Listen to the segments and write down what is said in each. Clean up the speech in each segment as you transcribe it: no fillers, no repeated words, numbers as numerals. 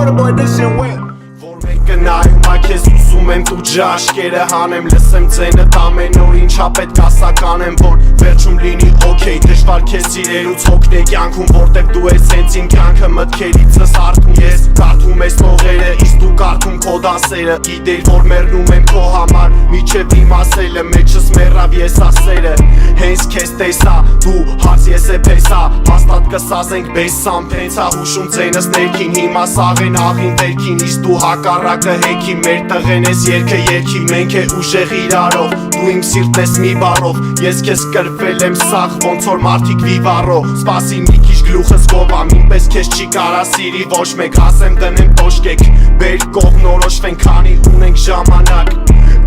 boy, this shit wet. Որ մեկը նայում ա քեզ ուզում եմ դու ջաշկերը հանեմ լսեմ ձենդ ամեն օր ինչա պետք ասականեմ որ վերջում լինի օքեյ դժվար քեզ սիրելուց հոգնե կյանքում որտեղ դու ես հենց իմ կյանքը մտքերիցս արտում ես կարդում ես տողերը իսկ դու կարդում քո դասերը գիտեի որ մեռնում եմ քո համար միչև իմ ասելը մեջս մեռավ ես ասերը հենց քեզ տեսա դու հաց ես է փեսա հաստատ կսազենք բեսամ փենցա հուշում ձենս ներքին հիմա սաղեն աղին վերքին իսկ դու հակառակը հեքի մեր տղեն ես երկը երկի մենք է ուժեղ իրարով դու իմ սիրտն ես մի բառով ես քեզ կրվել եմ սաղ ոնց որ մարդիկ վիվարով սպասի մի քիչ գլուխս գովամ ինպես քեզ չի կարա սիրի ոչ մեկ ասեմ դնեմ տոշկեք բեր կողմ նորոշվենք քանի ունենք ժամանակ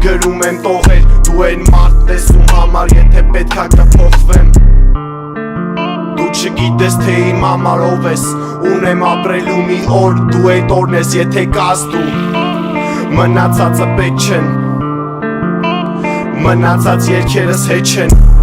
գրում եմ տողեր դու են մարդ ես ում համար եթե պետքա կփոխվեմ դու չգիտես թե իմ համար ով ես ունեմ ապրելու մի օր դու այդ օրն ես եթե կաս դու մնացածը պետք չեն մնացած երկերս հետ չեն